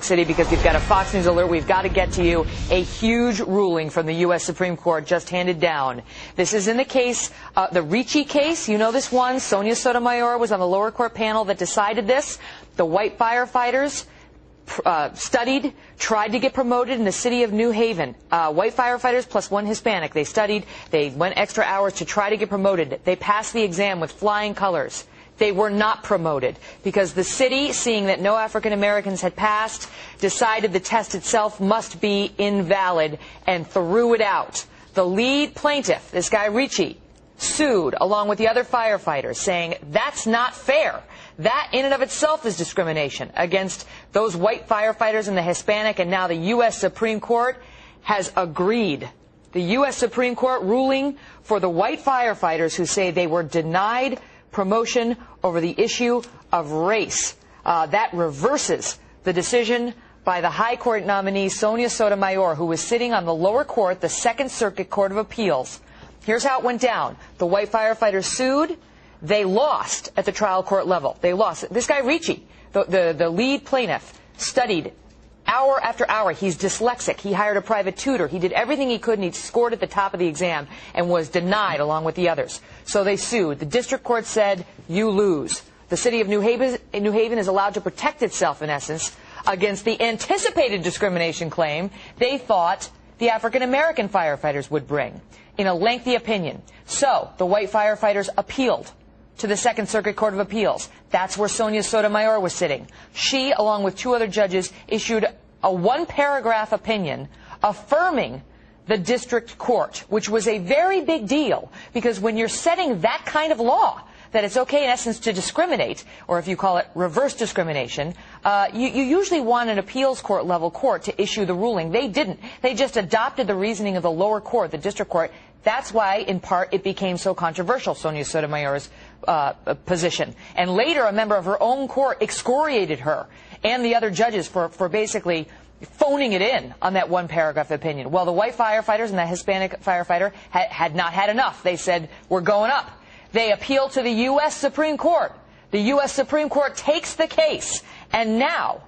City, because we've got a Fox News alert. We've got to get to you. A huge ruling from the U.S. Supreme Court just handed down. This is in the case, the Ricci case. You know this one. Sonia Sotomayor was on the lower court panel that decided this. The white firefighters studied, tried to get promoted in the city of New Haven. White firefighters plus one Hispanic. They studied. They went extra hours to try to get promoted. They passed the exam with flying colors. They were not promoted because the city, seeing that no African Americans had passed, decided the test itself must be invalid and threw it out. The lead plaintiff, this guy Ricci, sued along with the other firefighters, saying that's not fair. That in and of itself is discrimination against those white firefighters and the Hispanic, and now the U.S. Supreme Court has agreed. The U.S. Supreme Court ruling for the white firefighters who say they were denied promotion over the issue of race. That reverses the decision by the High Court nominee Sonia Sotomayor, who was sitting on the lower court, the Second Circuit Court of Appeals. Here's how it went down. The white firefighters sued. They lost at the trial court level. They lost. This guy Ricci, the lead plaintiff, studied hour after hour. He's dyslexic. He hired a private tutor. He did everything he could, and he scored at the top of the exam and was denied along with the others. So they sued. The district court said, you lose. The city of New Haven is allowed to protect itself, in essence, against the anticipated discrimination claim they thought the African-American firefighters would bring in a lengthy opinion. So the white firefighters appealed to the Second Circuit Court of Appeals. That's where Sonia Sotomayor was sitting. She, along with two other judges, issued a one-paragraph opinion affirming the district court, which was a very big deal, because when you're setting that kind of law, that it's okay, in essence, to discriminate, or if you call it reverse discrimination, you usually want an appeals court level court to issue the ruling. They didn't. They just adopted the reasoning of the lower court, the district court. That's why, in part, it became so controversial, Sonia Sotomayor's position. And later, a member of her own court excoriated her and the other judges for basically phoning it in on that one-paragraph opinion. Well, the white firefighters and the Hispanic firefighter had not had enough. They said, we're going up. They appealed to the U.S. Supreme Court. The U.S. Supreme Court takes the case. And now,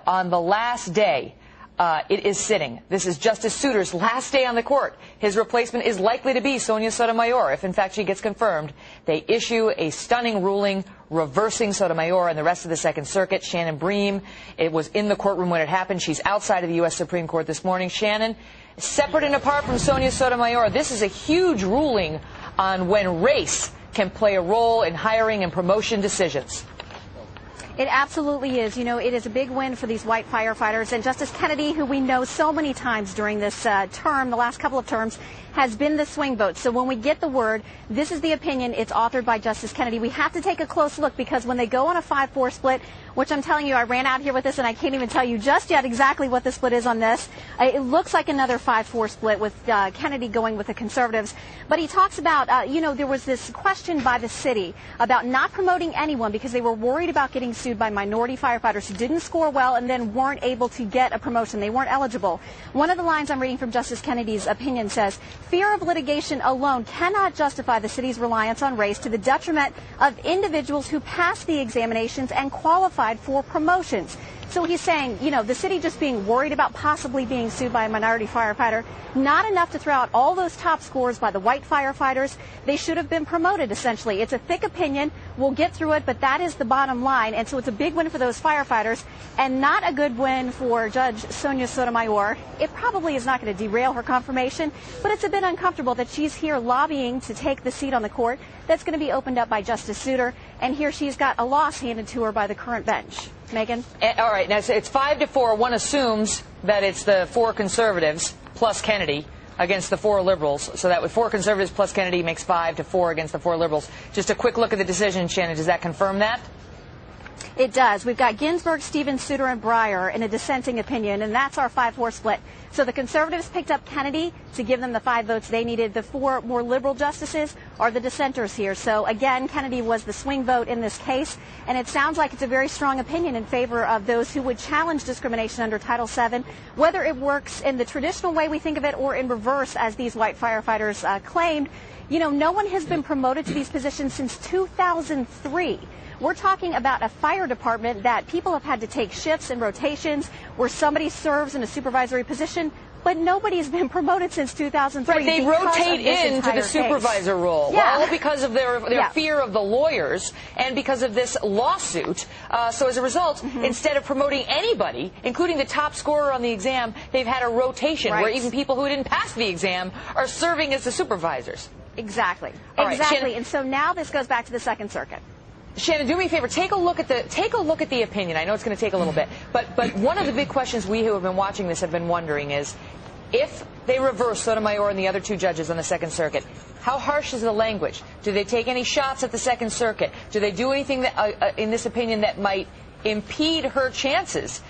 on the last day, it is sitting. This is Justice Souter's last day on the court. His replacement is likely to be Sonia Sotomayor, if in fact she gets confirmed. They issue a stunning ruling reversing Sotomayor and the rest of the Second Circuit. Shannon Bream, it was in the courtroom when it happened. She's outside of the U.S. Supreme Court this morning. Shannon, separate and apart from Sonia Sotomayor, this is a huge ruling on when race can play a role in hiring and promotion decisions. It absolutely is. You know, it is a big win for these white firefighters. And Justice Kennedy, who we know so many times during this term, the last couple of terms, has been the swing vote. So when we get the word, this is the opinion, it's authored by Justice Kennedy. We have to take a close look, because when they go on a 5-4 split, which I'm telling you, I ran out here with this and I can't even tell you just yet exactly what the split is on this. It looks like another 5-4 split with Kennedy going with the conservatives. But he talks about, you know, there was this question by the city about not promoting anyone because they were worried about getting sued by minority firefighters who didn't score well and then weren't able to get a promotion. They weren't eligible. One of the lines I'm reading from Justice Kennedy's opinion says, fear of litigation alone cannot justify the city's reliance on race to the detriment of individuals who passed the examinations and qualified for promotions. So he's saying, you know, the city just being worried about possibly being sued by a minority firefighter, not enough to throw out all those top scores by the white firefighters. They should have been promoted, essentially. It's a thick opinion. We'll get through it, but that is the bottom line. And so it's a big win for those firefighters and not a good win for Judge Sonia Sotomayor. It probably is not going to derail her confirmation, but it's a bit uncomfortable that she's here lobbying to take the seat on the court that's going to be opened up by Justice Souter. And here she's got a loss handed to her by the current bench. Megan? All right. Now, it's 5-4. One assumes that it's the 4 conservatives plus Kennedy against the 4 liberals. So that with 4 conservatives plus Kennedy makes 5-4 against the 4 liberals. Just a quick look at the decision, Shannon. Does that confirm that? It does. We've got Ginsburg, Stevens, Souter, and Breyer in a dissenting opinion, and that's our 5-4 split. So the conservatives picked up Kennedy to give them the 5 votes they needed. The 4 more liberal justices are the dissenters here. So again, Kennedy was the swing vote in this case, and it sounds like it's a very strong opinion in favor of those who would challenge discrimination under Title VII, whether it works in the traditional way we think of it or in reverse, as these white firefighters claimed. You know, no one has been promoted to these positions since 2003. We're talking about a fire department that people have had to take shifts and rotations where somebody serves in a supervisory position, but nobody's been promoted since 2003. Right, they rotate into the supervisor role, all because of their fear of the lawyers and because of this lawsuit. So as a result, instead of promoting anybody, including the top scorer on the exam, they've had a rotation where even people who didn't pass the exam are serving as the supervisors. Exactly. All exactly. Right, and so now this goes back to the Second Circuit. Shannon, do me a favor. Take a look at the opinion. I know it's going to take a little bit, but one of the big questions we who have been watching this have been wondering is, if they reverse Sotomayor and the other two judges on the Second Circuit, how harsh is the language? Do they take any shots at the Second Circuit? Do they do anything that, in this opinion, that might impede her chances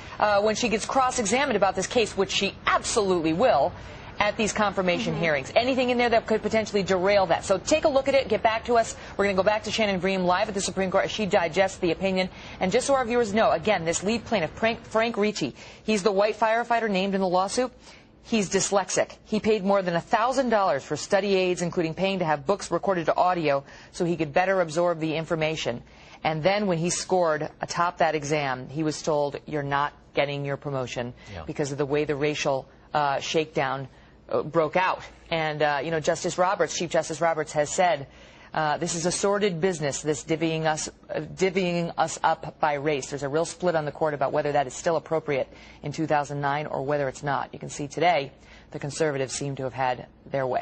when she gets cross-examined about this case, which she absolutely will, at these confirmation hearings? Anything in there that could potentially derail that? So take a look at it, get back to us. We're going to go back to Shannon Bream live at the Supreme Court as she digests the opinion. And just so our viewers know, again, this lead plaintiff, Frank Ricci, he's the white firefighter named in the lawsuit. He's dyslexic. He paid more than $1,000 for study aids, including paying to have books recorded to audio so he could better absorb the information. And then when he scored atop that exam, he was told, you're not getting your promotion because of the way the racial shakedown broke out. And, you know, Chief Justice Roberts has said, this is a sordid business, this divvying us up by race. There's a real split on the court about whether that is still appropriate in 2009 or whether it's not. You can see today the conservatives seem to have had their way.